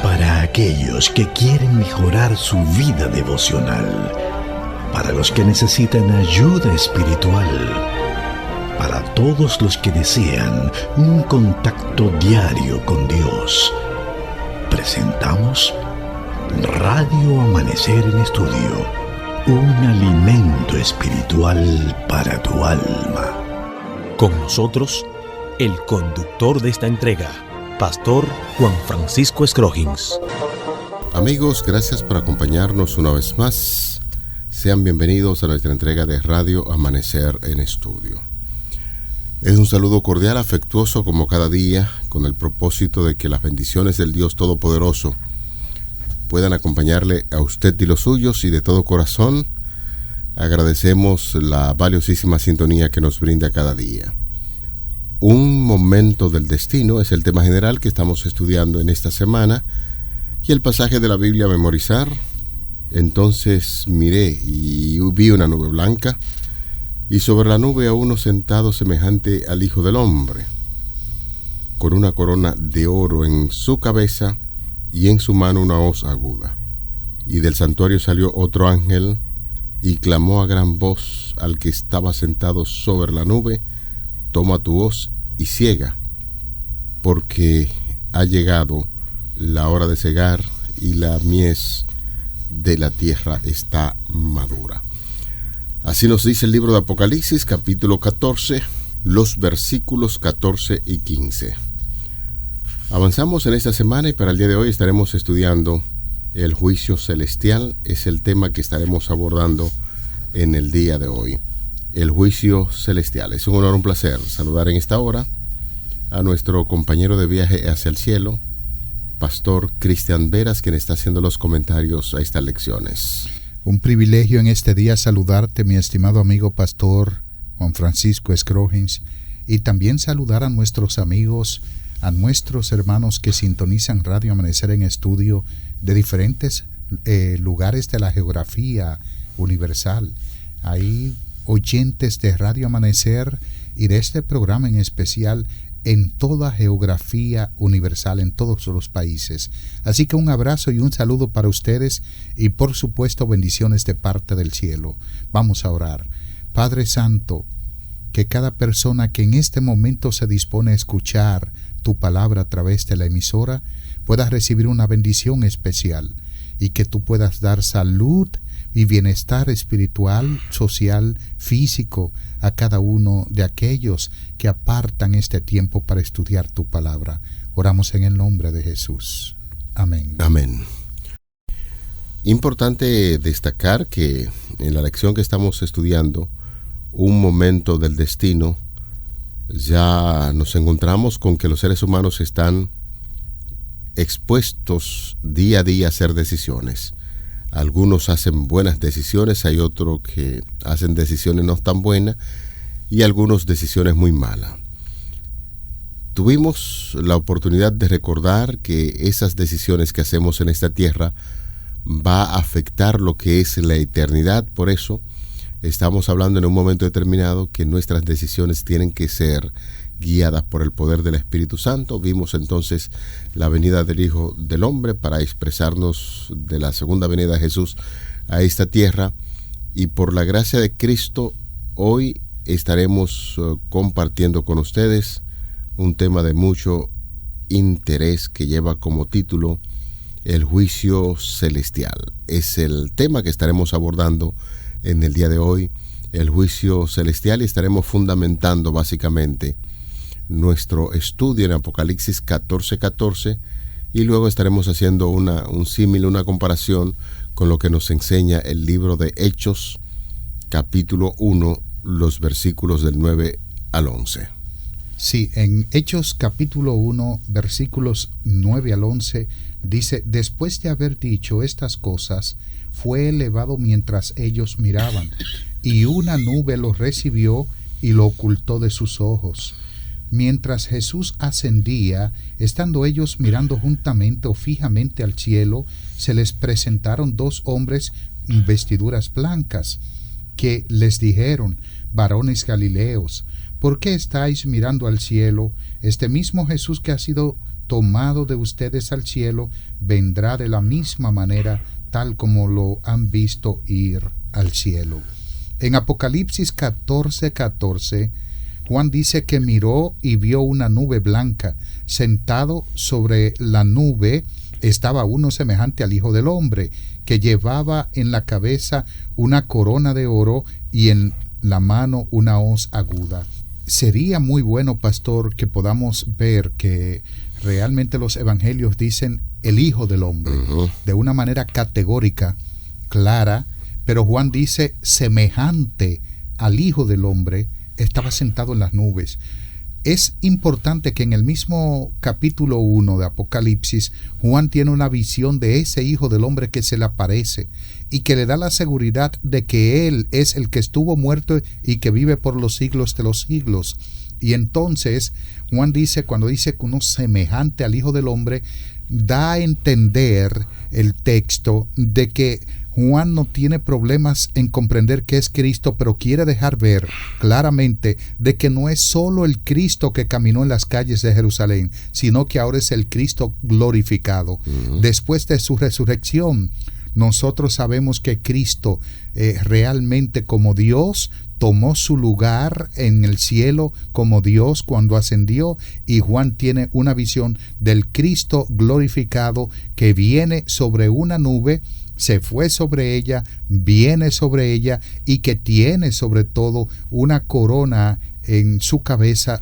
Para aquellos que quieren mejorar su vida devocional, para los que necesitan ayuda espiritual, para todos los que desean un contacto diario con Dios, presentamos Radio Amanecer en Estudio, un alimento espiritual para tu alma. Con nosotros, el conductor de esta entrega, Pastor Juan Francisco Scroggins. Amigos, gracias por acompañarnos una vez más. Sean bienvenidos a nuestra entrega de Radio Amanecer en Estudio. Es un saludo cordial, afectuoso como cada día, con el propósito de que las bendiciones del Dios Todopoderoso puedan acompañarle a usted y los suyos, y de todo corazón agradecemos la valiosísima sintonía que nos brinda cada día. Un momento del destino es el tema general que estamos estudiando en esta semana, y el pasaje de la Biblia a memorizar. Entonces miré y vi una nube blanca, y sobre la nube a uno sentado semejante al Hijo del Hombre, con una corona de oro en su cabeza y en su mano una hoz aguda. Y del santuario salió otro ángel y clamó a gran voz al que estaba sentado sobre la nube: toma tu hoz y ciega, porque ha llegado la hora de cegar y la mies de la tierra está madura. Así nos dice el libro de Apocalipsis, capítulo 14, los versículos 14 y 15. Avanzamos en esta semana y para el día de hoy estaremos estudiando el juicio celestial. Es el tema que estaremos abordando en el día de hoy. El juicio celestial. Es un honor, un placer saludar en esta hora a nuestro compañero de viaje hacia el cielo, Pastor Cristian Veras, quien está haciendo los comentarios a estas lecciones. Un privilegio en este día saludarte, mi estimado amigo Pastor Juan Francisco Scroggins, y también saludar a nuestros amigos, a nuestros hermanos que sintonizan Radio Amanecer en Estudio de diferentes lugares de la geografía universal. Hay oyentes de Radio Amanecer y de este programa en especial en toda geografía universal, en todos los países. Así que un abrazo y un saludo para ustedes, y por supuesto bendiciones de parte del cielo. Vamos a orar. Padre Santo, que cada persona que en este momento se dispone a escuchar tu palabra a través de la emisora pueda recibir una bendición especial, y que tú puedas dar salud y bienestar espiritual, social, físico a cada uno de aquellos que apartan este tiempo para estudiar tu palabra. Oramos en el nombre de Jesús. Amén. Amén. Importante destacar que en la lección que estamos estudiando, un momento del destino, ya nos encontramos con que los seres humanos están expuestos día a día a hacer decisiones. Algunos hacen buenas decisiones, hay otros que hacen decisiones no tan buenas, y algunos decisiones muy malas. Tuvimos la oportunidad de recordar que esas decisiones que hacemos en esta tierra va a afectar lo que es la eternidad. Por eso estamos hablando en un momento determinado que nuestras decisiones tienen que ser guiadas por el poder del Espíritu Santo. Vimos entonces la venida del Hijo del Hombre para expresarnos de la segunda venida de Jesús a esta tierra, y por la gracia de Cristo hoy estaremos compartiendo con ustedes un tema de mucho interés que lleva como título el juicio celestial. Es el tema que estaremos abordando en el día de hoy, el juicio celestial, y estaremos fundamentando básicamente nuestro estudio en Apocalipsis 14:14, y luego estaremos haciendo un símil, una comparación con lo que nos enseña el libro de Hechos, capítulo 1, los versículos del 9 al 11. Sí, en Hechos capítulo 1, versículos 9 al 11, dice: después de haber dicho estas cosas, fue elevado mientras ellos miraban, y una nube lo recibió y lo ocultó de sus ojos. Mientras Jesús ascendía, estando ellos mirando juntamente o fijamente al cielo, se les presentaron dos hombres en vestiduras blancas, que les dijeron: varones galileos, ¿por qué estáis mirando al cielo? Este mismo Jesús que ha sido tomado de ustedes al cielo, vendrá de la misma manera, tal como lo han visto ir al cielo. En Apocalipsis 14:14, Juan dice que miró y vio una nube blanca. Sentado sobre la nube estaba uno semejante al Hijo del Hombre, que llevaba en la cabeza una corona de oro y en la mano una hoz aguda. Sería muy bueno, pastor, que podamos ver que realmente los evangelios dicen el Hijo del Hombre, de una manera categórica, clara, pero Juan dice semejante al Hijo del Hombre, estaba sentado en las nubes. Es importante que en el mismo capítulo 1 de Apocalipsis, Juan tiene una visión de ese Hijo del Hombre que se le aparece y que le da la seguridad de que Él es el que estuvo muerto y que vive por los siglos de los siglos. Y entonces Juan dice, cuando dice que uno semejante al Hijo del Hombre, da a entender el texto de que Juan no tiene problemas en comprender que es Cristo, pero quiere dejar ver claramente de que no es solo el Cristo que caminó en las calles de Jerusalén, sino que ahora es el Cristo glorificado. Después de su resurrección, nosotros sabemos que Cristo realmente como Dios tomó su lugar en el cielo como Dios cuando ascendió, y Juan tiene una visión del Cristo glorificado que viene sobre una nube, se fue sobre ella, viene sobre ella y que tiene sobre todo una corona en su cabeza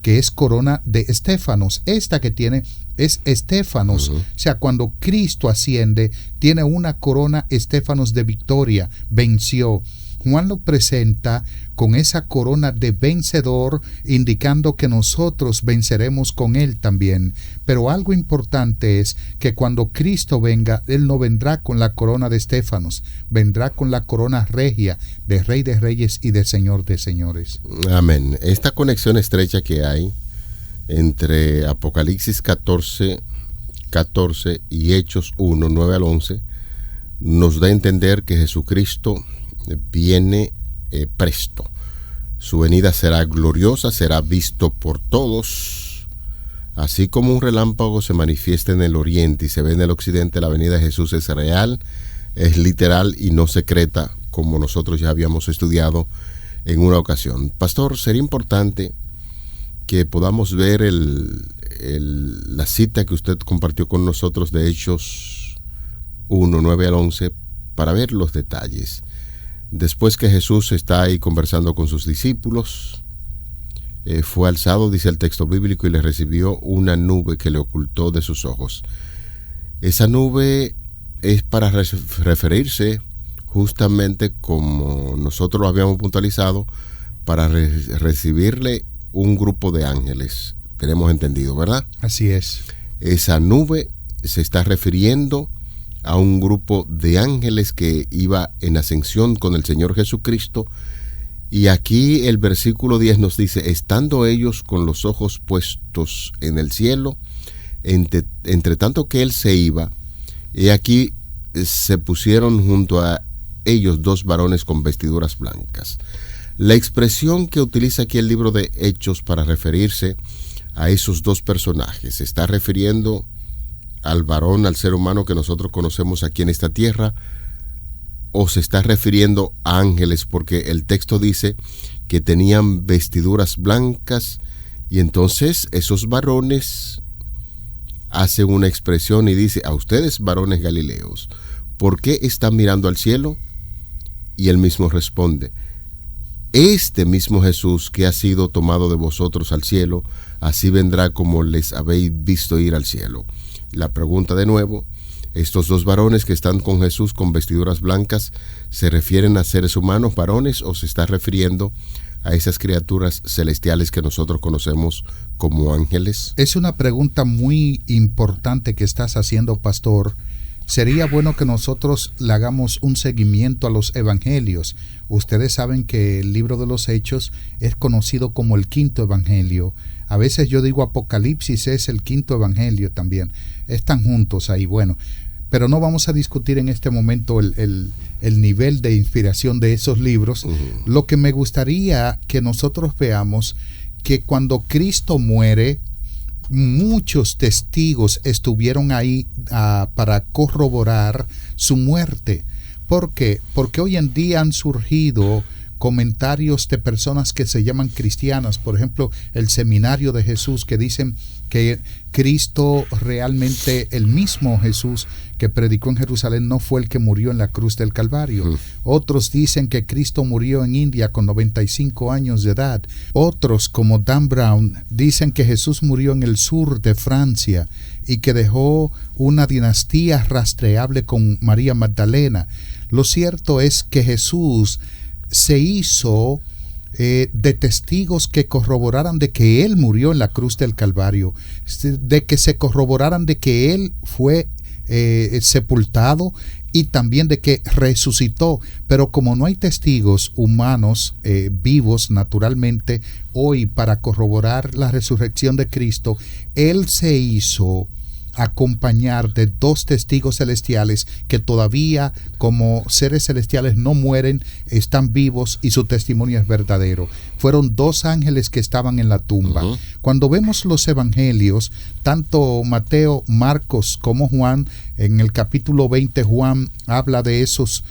que es corona de estéfanos. Esta que tiene es estéfanos. O sea, cuando Cristo asciende, tiene una corona estéfanos de victoria, venció. Juan lo presenta con esa corona de vencedor, indicando que nosotros venceremos con Él también. Pero algo importante es que cuando Cristo venga, Él no vendrá con la corona de estéfanos, vendrá con la corona regia de Rey de Reyes y de Señor de Señores. Amén. Esta conexión estrecha que hay entre Apocalipsis 14 y Hechos 1, 9 al 11, nos da a entender que Jesucristo viene presto. Su venida será gloriosa, será visto por todos. Así como un relámpago se manifiesta en el oriente y se ve en el occidente, la venida de Jesús es real, es literal y no secreta, como nosotros ya habíamos estudiado en una ocasión. Pastor, sería importante que podamos ver la cita que usted compartió con nosotros de Hechos 1, 9 al 11, para ver los detalles. Después que Jesús está ahí conversando con sus discípulos, fue alzado, dice el texto bíblico, y le recibió una nube que le ocultó de sus ojos. Esa nube es para referirse justamente, como nosotros lo habíamos puntualizado, para recibirle un grupo de ángeles. Tenemos entendido, ¿verdad? Así es. Esa nube se está refiriendo a un grupo de ángeles que iba en ascensión con el Señor Jesucristo. Y aquí el versículo 10 nos dice: estando ellos con los ojos puestos en el cielo, entre tanto que él se iba, y aquí se pusieron junto a ellos dos varones con vestiduras blancas. La expresión que utiliza aquí el libro de Hechos para referirse a esos dos personajes se está refiriendo al varón, al ser humano que nosotros conocemos aquí en esta tierra, o se está refiriendo a ángeles, porque el texto dice que tenían vestiduras blancas, y entonces esos varones hacen una expresión y dice: a ustedes, varones galileos, ¿por qué están mirando al cielo? Y él mismo responde: este mismo Jesús que ha sido tomado de vosotros al cielo, así vendrá como les habéis visto ir al cielo. La pregunta de nuevo: estos dos varones que están con Jesús con vestiduras blancas, ¿se refieren a seres humanos, varones, o se está refiriendo a esas criaturas celestiales que nosotros conocemos como ángeles? Es una pregunta muy importante que estás haciendo, pastor. Sería bueno que nosotros le hagamos un seguimiento a los evangelios. Ustedes saben que el libro de los Hechos es conocido como el quinto evangelio. A veces yo digo Apocalipsis es el quinto evangelio también. Están juntos ahí, bueno. Pero no vamos a discutir en este momento el nivel de inspiración de esos libros. Lo que me gustaría que nosotros veamos, que cuando Cristo muere, muchos testigos estuvieron ahí para corroborar su muerte. ¿Por qué? Porque hoy en día han surgido comentarios de personas que se llaman cristianas, por ejemplo, el Seminario de Jesús, que dicen que Cristo realmente, el mismo Jesús que predicó en Jerusalén, no fue el que murió en la cruz del Calvario. Otros dicen que Cristo murió en India con 95 años de edad. Otros, como Dan Brown, dicen que Jesús murió en el sur de Francia y que dejó una dinastía rastreable con María Magdalena. Lo cierto es que Jesús se hizo de testigos que corroboraran de que Él murió en la cruz del Calvario, de que se corroboraran de que Él fue sepultado y también de que resucitó. Pero como no hay testigos humanos vivos naturalmente hoy para corroborar la resurrección de Cristo, Él se hizo acompañar de dos testigos celestiales que todavía, como seres celestiales, no mueren, están vivos y su testimonio es verdadero. Fueron dos ángeles que estaban en la tumba. Cuando vemos los evangelios, tanto Mateo, Marcos como Juan, en el capítulo 20 Juan habla de esos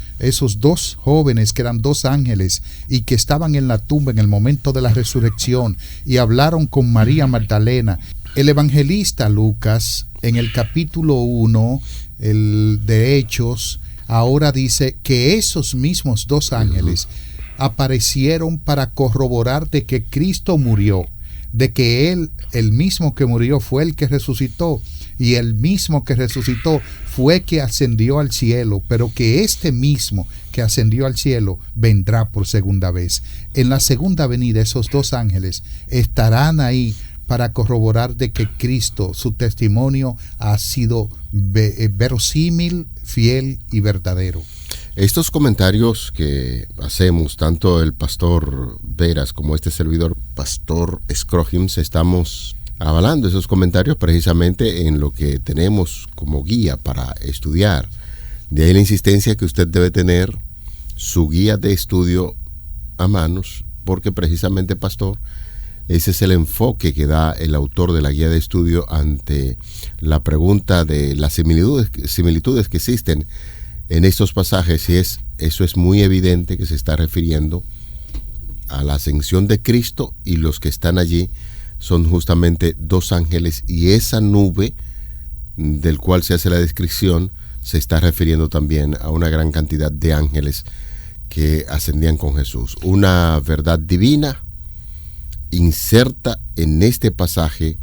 dos jóvenes que eran dos ángeles y que estaban en la tumba en el momento de la resurrección y hablaron con María Magdalena. El evangelista Lucas, en el capítulo 1 de Hechos, ahora dice que esos mismos dos ángeles aparecieron para corroborar de que Cristo murió, de que Él, el mismo que murió, fue el que resucitó, y el mismo que resucitó fue que ascendió al cielo, pero que este mismo que ascendió al cielo vendrá por segunda vez. En la segunda venida, esos dos ángeles estarán ahí para corroborar de que Cristo, su testimonio ha sido verosímil, fiel y verdadero. Estos comentarios que hacemos, tanto el pastor Veras como este servidor, pastor Scroggins, estamos avalando esos comentarios precisamente en lo que tenemos como guía para estudiar. De ahí la insistencia que usted debe tener su guía de estudio a manos, porque precisamente, pastor, ese es el enfoque que da el autor de la guía de estudio ante la pregunta de las similitudes que existen en estos pasajes, y eso es muy evidente que se está refiriendo a la ascensión de Cristo, y los que están allí son justamente dos ángeles, y esa nube del cual se hace la descripción se está refiriendo también a una gran cantidad de ángeles que ascendían con Jesús. Una verdad divina inserta en este pasaje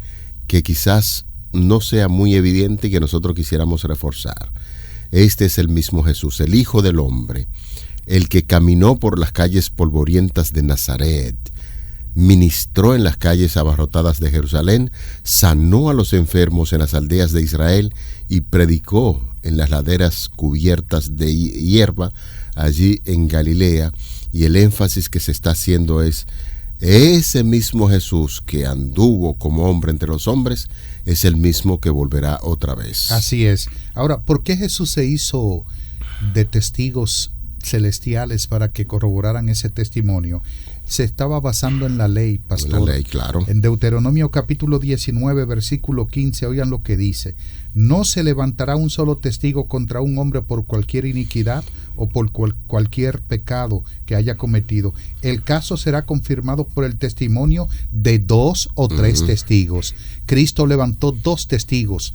que quizás no sea muy evidente y que nosotros quisiéramos reforzar. Este es el mismo Jesús, el Hijo del Hombre, el que caminó por las calles polvorientas de Nazaret, ministró en las calles abarrotadas de Jerusalén, sanó a los enfermos en las aldeas de Israel y predicó en las laderas cubiertas de hierba allí en Galilea. Y el énfasis que se está haciendo es: ese mismo Jesús que anduvo como hombre entre los hombres es el mismo que volverá otra vez. Así es. Ahora, ¿por qué Jesús se hizo de testigos celestiales para que corroboraran ese testimonio? Se estaba basando en la ley, pastor. En la ley, claro. En Deuteronomio capítulo 19, versículo 15, oigan lo que dice: no se levantará un solo testigo contra un hombre por cualquier iniquidad o por cualquier pecado que haya cometido. El caso será confirmado por el testimonio de dos o tres testigos. Cristo levantó dos testigos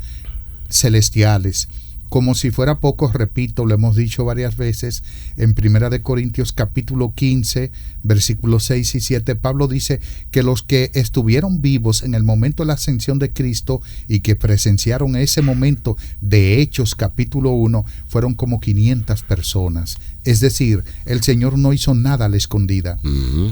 celestiales. Como si fuera poco, repito, lo hemos dicho varias veces, en 1 Corintios capítulo 15, versículos 6 y 7, Pablo dice que los que estuvieron vivos en el momento de la ascensión de Cristo y que presenciaron ese momento de Hechos capítulo 1 fueron como 500 personas. Es decir, el Señor no hizo nada a la escondida.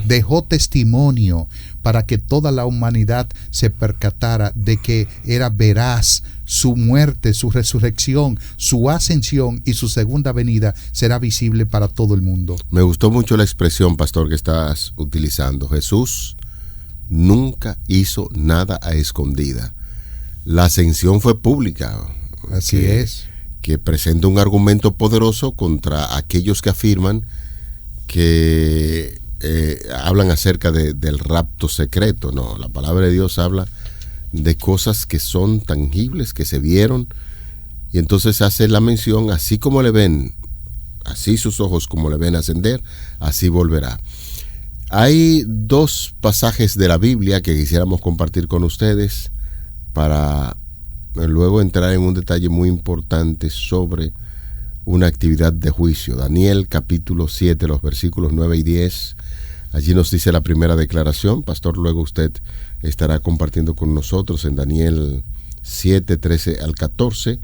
Dejó testimonio para que toda la humanidad se percatara de que era veraz su muerte, su resurrección, su ascensión y su segunda venida será visible para todo el mundo. Me gustó mucho la expresión, pastor, que estás utilizando. Jesús nunca hizo nada a escondida. La ascensión fue pública. Así es. Que presenta un argumento poderoso contra aquellos que afirman que hablan acerca del rapto secreto. No, la palabra de Dios habla de cosas que son tangibles, que se vieron, y entonces hace la mención, así como le ven, así sus ojos como le ven ascender, así volverá. Hay dos pasajes de la Biblia que quisiéramos compartir con ustedes para luego entrar en un detalle muy importante sobre una actividad de juicio. Daniel capítulo 7, los versículos 9 y 10. Allí nos dice la primera declaración. Pastor, luego usted estará compartiendo con nosotros en Daniel 7, 13 al 14.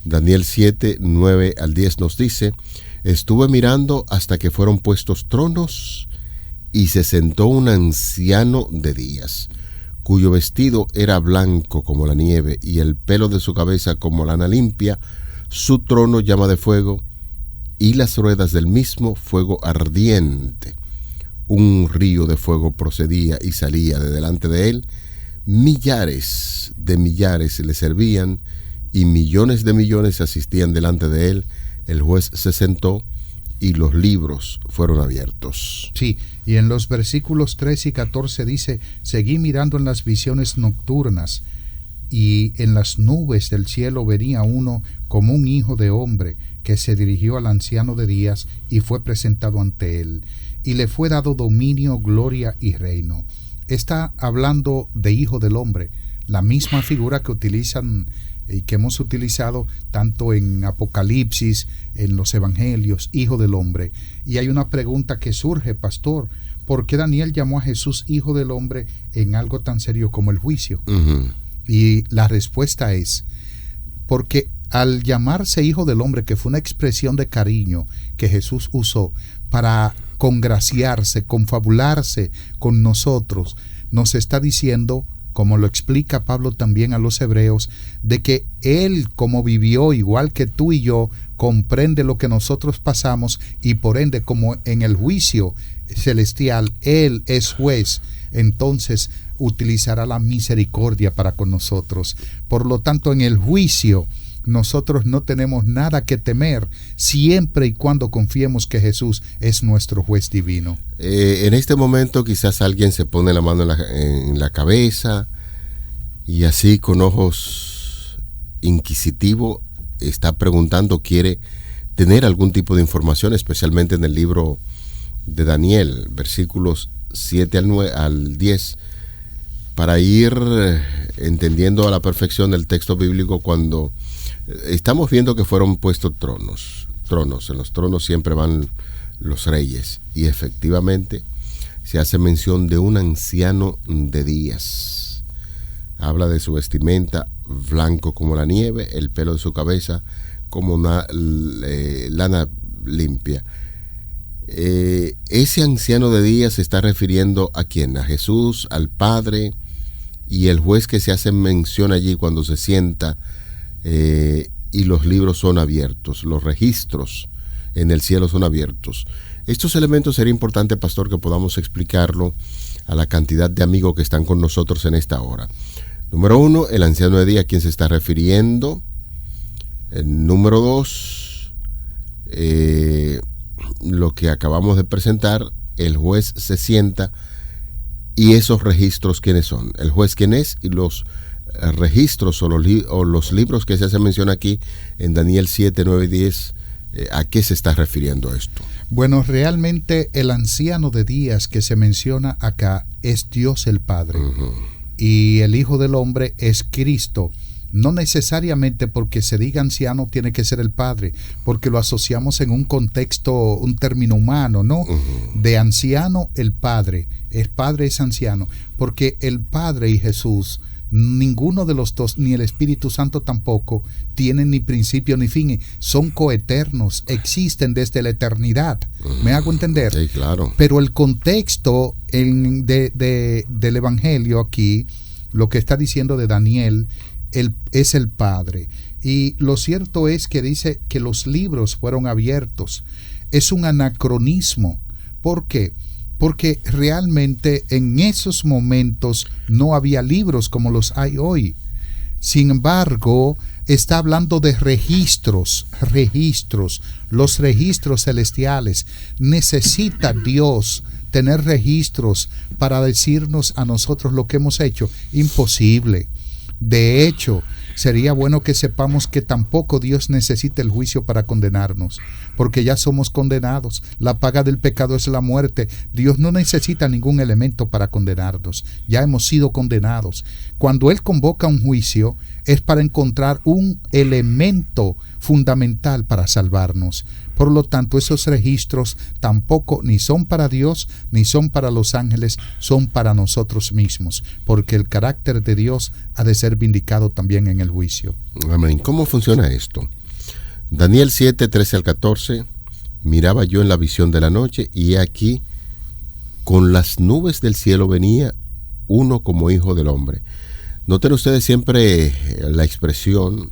Daniel 7, 9 al 10 nos dice: estuve mirando hasta que fueron puestos tronos y se sentó un anciano de días, cuyo vestido era blanco como la nieve y el pelo de su cabeza como lana limpia, su trono llama de fuego y las ruedas del mismo fuego ardiente. Un río de fuego procedía y salía de delante de él, millares de millares le servían y millones de millones asistían delante de él. El juez se sentó y los libros fueron abiertos. Sí, y en los versículos 13 y 14 dice: seguí mirando en las visiones nocturnas, y en las nubes del cielo venía uno como un hijo de hombre, que se dirigió al anciano de días y fue presentado ante él, y le fue dado dominio, gloria y reino. Está hablando de hijo del hombre, la misma figura que utilizan y que hemos utilizado tanto en Apocalipsis, en los evangelios, hijo del hombre. Y hay una pregunta que surge, pastor: ¿por qué Daniel llamó a Jesús hijo del hombre en algo tan serio como el juicio? Y la respuesta es porque al llamarse hijo del hombre, que fue una expresión de cariño que Jesús usó para congraciarse, confabularse con nosotros, nos está diciendo, como lo explica Pablo también a los hebreos, de que él, como vivió igual que tú y yo, comprende lo que nosotros pasamos, y por ende, como en el juicio celestial él es juez, entonces utilizará la misericordia para con nosotros. Por lo tanto, en el juicio nosotros no tenemos nada que temer, siempre y cuando confiemos que Jesús es nuestro juez divino. En este momento quizás alguien se pone la mano en la cabeza y así con ojos inquisitivos está preguntando, quiere tener algún tipo de información, especialmente en el libro de Daniel, versículos 7 al 10, para ir entendiendo a la perfección el texto bíblico. Cuando estamos viendo que fueron puestos tronos, en los tronos siempre van los reyes, y efectivamente se hace mención de un anciano de días. Habla de su vestimenta blanco como la nieve, el pelo de su cabeza como una lana limpia. Ese anciano de días se está refiriendo ¿a quién? A Jesús, al Padre, y el juez que se hace mención allí cuando se sienta, y los libros son abiertos, los registros en el cielo son abiertos. Estos elementos sería importante, pastor, que podamos explicarlo a la cantidad de amigos que están con nosotros en esta hora. Número 1, el anciano de día, ¿a quién se está refiriendo? Número 2, lo que acabamos de presentar, el juez se sienta, y esos registros, ¿quiénes son? El juez, ¿quién es? Y los registros o los libros que se hace mención aquí en Daniel 7, 9 y 10, ¿a qué se está refiriendo esto? Bueno, realmente el anciano de días que se menciona acá es Dios el Padre, y el Hijo del Hombre es Cristo. No necesariamente porque se diga anciano tiene que ser el Padre, porque lo asociamos en un contexto, un término humano, ¿no? De anciano, el Padre es anciano, porque el Padre y Jesús, ninguno de los dos, ni el Espíritu Santo tampoco, tienen ni principio ni fin, son coeternos, existen desde la eternidad. ¿Me hago entender? Sí, claro. Pero el contexto del Evangelio aquí, lo que está diciendo de Daniel, es el Padre. Y lo cierto es que dice que los libros fueron abiertos. Es un anacronismo. ¿Por qué? Porque realmente en esos momentos no había libros como los hay hoy. Sin embargo, está hablando de registros, los registros celestiales. Necesita Dios tener registros para decirnos a nosotros lo que hemos hecho. Imposible. De hecho, sería bueno que sepamos que tampoco Dios necesita el juicio para condenarnos, porque ya somos condenados. La paga del pecado es la muerte. Dios no necesita ningún elemento para condenarnos. Ya hemos sido condenados. Cuando Él convoca un juicio, es para encontrar un elemento fundamental para salvarnos. Por lo tanto, esos registros tampoco ni son para Dios, ni son para los ángeles, son para nosotros mismos, porque el carácter de Dios ha de ser vindicado también en el juicio. Amén. ¿Cómo funciona esto? Daniel 7, 13 al 14, miraba yo en la visión de la noche, y aquí, con las nubes del cielo venía uno como hijo del hombre. Noten ustedes siempre la expresión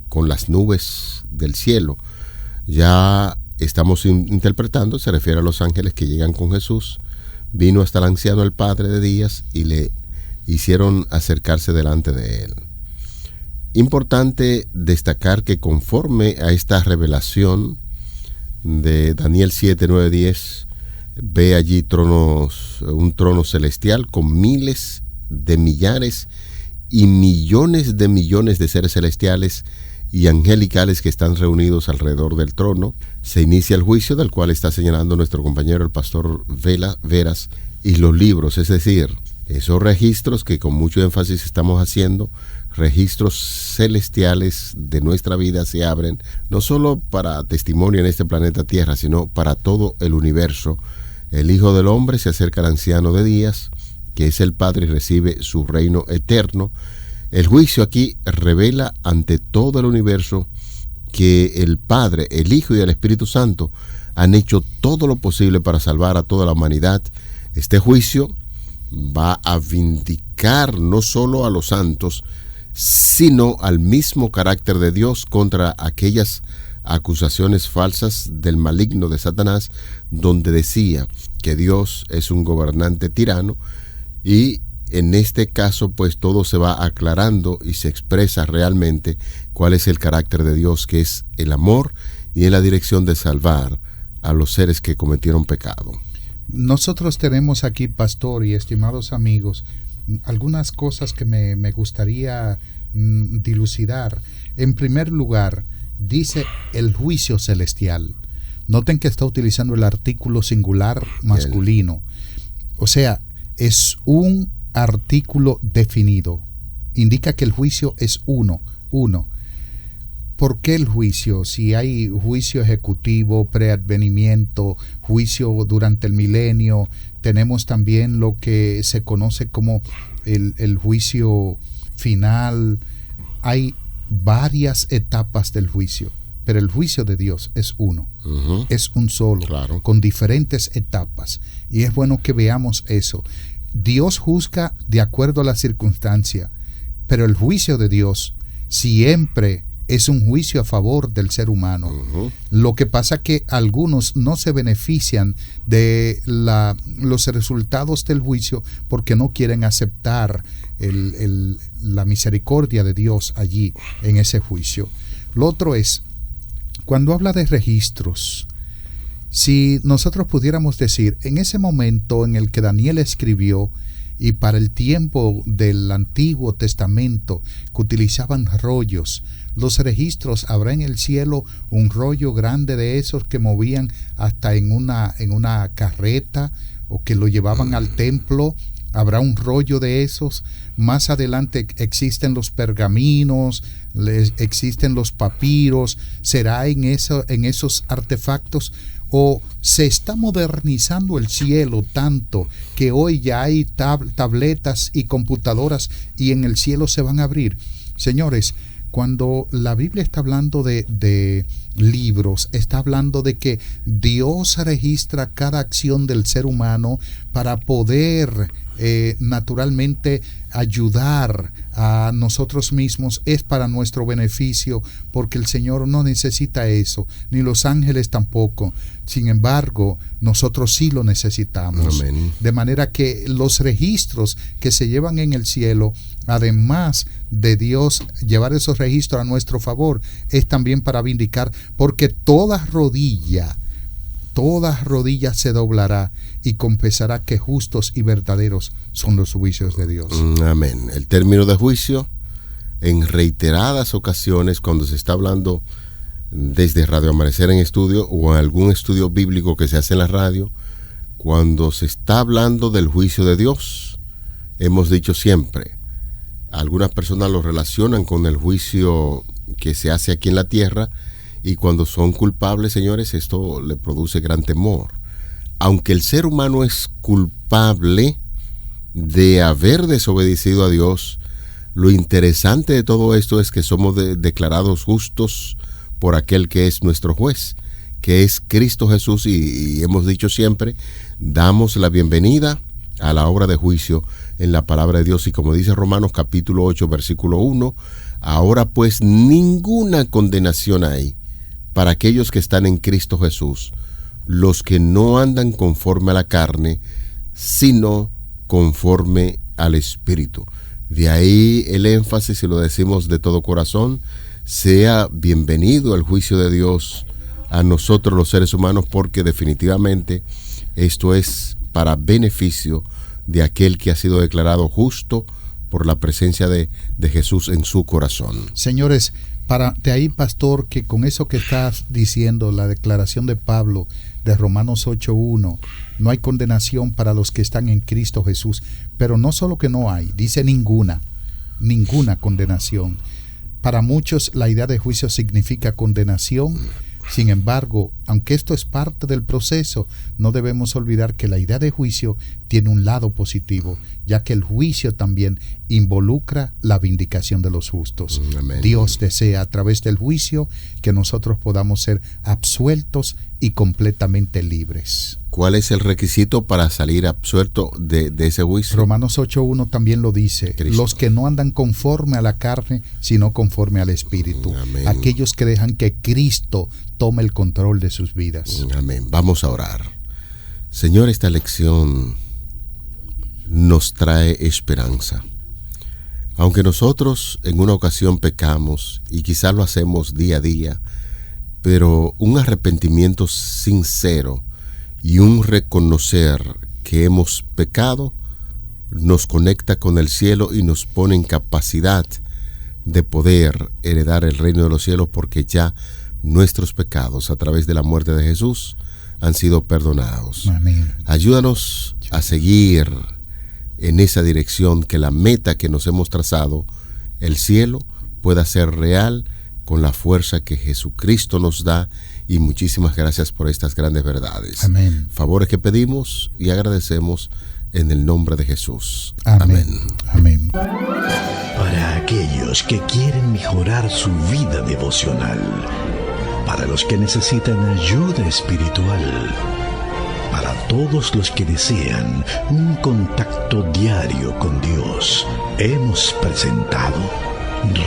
con las nubes del cielo. Ya estamos interpretando, se refiere a los ángeles que llegan con Jesús. Vino hasta el anciano, el padre de días, y le hicieron acercarse delante de él. Importante destacar que conforme a esta revelación de Daniel 7, 9, 10, ve allí un trono celestial con miles de millares y millones de seres celestiales y angelicales que están reunidos alrededor del trono. Se inicia el juicio, del cual está señalando nuestro compañero el pastor Veras, y los libros, es decir, esos registros que con mucho énfasis estamos haciendo, registros celestiales de nuestra vida, se abren no solo para testimonio en este planeta Tierra, sino para todo el universo. El Hijo del Hombre se acerca al anciano de días, que es el Padre, y recibe su reino eterno. El juicio aquí revela ante todo el universo que el Padre, el Hijo y el Espíritu Santo han hecho todo lo posible para salvar a toda la humanidad. Este juicio va a vindicar no solo a los santos, sino al mismo carácter de Dios contra aquellas acusaciones falsas del maligno de Satanás, donde decía que Dios es un gobernante tirano. Y en este caso, pues todo se va aclarando y se expresa realmente cuál es el carácter de Dios, que es el amor y en la dirección de salvar a los seres que cometieron pecado. Nosotros tenemos aquí, pastor y estimados amigos, algunas cosas que me gustaría dilucidar. En primer lugar, dice el juicio celestial. Noten que está utilizando el artículo singular masculino. O sea, es un artículo definido. Indica que el juicio es uno. ¿Por qué el juicio? Si hay juicio ejecutivo, preadvenimiento, juicio durante el milenio, tenemos también lo que se conoce como el juicio final. Hay varias etapas del juicio, pero el juicio de Dios es uno. Es un solo, claro, con diferentes etapas. Y es bueno que veamos eso. Dios juzga de acuerdo a la circunstancia, pero el juicio de Dios siempre es un juicio a favor del ser humano. Lo que pasa es que algunos no se benefician de los resultados del juicio porque no quieren aceptar la misericordia de Dios allí en ese juicio. Lo otro es, cuando habla de registros, si nosotros pudiéramos decir, en ese momento en el que Daniel escribió, y para el tiempo del Antiguo Testamento que utilizaban rollos, los registros, habrá en el cielo un rollo grande de esos que movían hasta en una carreta o que lo llevaban al templo. Habrá un rollo de esos. Más adelante existen los pergaminos, existen los papiros. ¿Será en esos artefactos? ¿O se está modernizando el cielo tanto que hoy ya hay tabletas y computadoras y en el cielo se van a abrir? Señores, cuando la Biblia está hablando de libros, está hablando de que Dios registra cada acción del ser humano para poder naturalmente ayudar a nosotros mismos. Es para nuestro beneficio, porque el Señor no necesita eso, ni los ángeles tampoco. Sin embargo, nosotros sí lo necesitamos. Amén. De manera que los registros que se llevan en el cielo, además de Dios llevar esos registros a nuestro favor, es también para vindicar, porque toda rodilla toda rodilla se doblará y confesará que justos y verdaderos son los juicios de Dios. Amén. El término de juicio, en reiteradas ocasiones, cuando se está hablando desde Radio Amanecer en Estudio o en algún estudio bíblico que se hace en la radio, cuando se está hablando del juicio de Dios, hemos dicho siempre, algunas personas lo relacionan con el juicio que se hace aquí en la tierra, y cuando son culpables, señores, esto le produce gran temor. Aunque el ser humano es culpable de haber desobedecido a Dios, lo interesante de todo esto es que somos declarados justos por aquel que es nuestro juez, que es Cristo Jesús, y hemos dicho siempre, damos la bienvenida a la obra de juicio en la palabra de Dios, y como dice Romanos capítulo 8 versículo 1, ahora pues ninguna condenación hay para aquellos que están en Cristo Jesús, los que no andan conforme a la carne, sino conforme al Espíritu. De ahí el énfasis, y lo decimos de todo corazón, sea bienvenido el juicio de Dios a nosotros los seres humanos, porque definitivamente esto es para beneficio de aquel que ha sido declarado justo por la presencia de Jesús en su corazón. Señores, de ahí, pastor, que con eso que estás diciendo, la declaración de Pablo de Romanos 8:1, no hay condenación para los que están en Cristo Jesús, pero no solo que no hay, dice ninguna condenación. Para muchos la idea de juicio significa condenación. Sin embargo, aunque esto es parte del proceso, no debemos olvidar que la idea de juicio tiene un lado positivo, ya que el juicio también involucra la vindicación de los justos. Amén. Dios desea a través del juicio que nosotros podamos ser absueltos y completamente libres. ¿Cuál es el requisito para salir absuelto de ese juicio? Romanos 8:1 también lo dice, Cristo. Los que no andan conforme a la carne, sino conforme al Espíritu. Amén. Aquellos que dejan que Cristo tome el control de sus vidas. Amén. Vamos a orar. Señor, esta lección nos trae esperanza. Aunque nosotros en una ocasión pecamos, y quizás lo hacemos día a día, pero un arrepentimiento sincero y un reconocer que hemos pecado nos conecta con el cielo y nos pone en capacidad de poder heredar el reino de los cielos, porque ya nuestros pecados a través de la muerte de Jesús han sido perdonados. Amén. Ayúdanos a seguir en esa dirección, que la meta que nos hemos trazado, el cielo, pueda ser real con la fuerza que Jesucristo nos da, y muchísimas gracias por estas grandes verdades. Amén. Favores que pedimos y agradecemos en el nombre de Jesús. Amén. Amén. Para aquellos que quieren mejorar su vida devocional, para los que necesitan ayuda espiritual, para todos los que desean un contacto diario con Dios, hemos presentado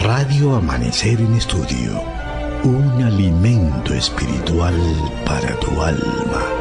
Radio Amanecer en Estudio, un alimento espiritual para tu alma.